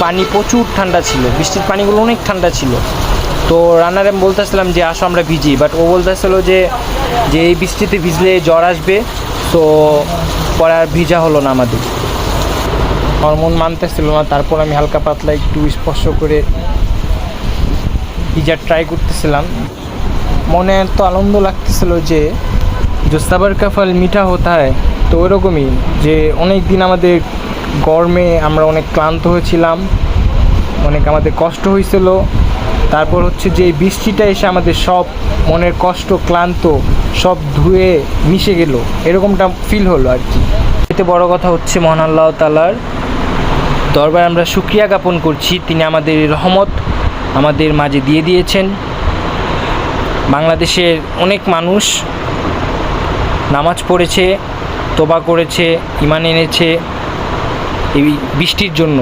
পানি প্রচুর ঠান্ডা ছিল, বৃষ্টির পানিগুলো অনেক ঠান্ডা ছিল। তো রান্নারে আমি বলতেছিলাম যে আসো আমরা ভিজি, বাট ও বলতেছিল যে এই বৃষ্টিতে ভিজলে জ্বর আসবে। তো পরে আর ভিজা হলো না আমাদের, আমার মন মানতেছিল না। তারপর আমি হালকা পাতলা একটু স্পর্শ করে ভিজার ট্রাই করতেছিলাম। মনে তো আনন্দ লাগতেছিল যে সবার কা ফল মিঠা হতা হয়। তো ওরকমই যে অনেক দিন আমাদের গরমে আমরা অনেক ক্লান্ত হয়েছিলাম, অনেক আমাদের কষ্ট হয়েছিল। তারপর হচ্ছে যে এই বৃষ্টিটা এসে আমাদের সব মনের কষ্ট ক্লান্ত সব ধুয়ে মিশে গেল, এরকমটা ফিল হলো আর কি। এতে বড় কথা হচ্ছে মহান আল্লাহ তাআলার দরবারে আমরা শুকরিয়া জ্ঞাপন করছি, তিনি আমাদের রহমত আমাদের মাঝে দিয়ে দিয়েছেন। বাংলাদেশের অনেক মানুষ নামাজ পড়েছে, তোবা করেছে, ঈমান এনেছে এই বৃষ্টির জন্য।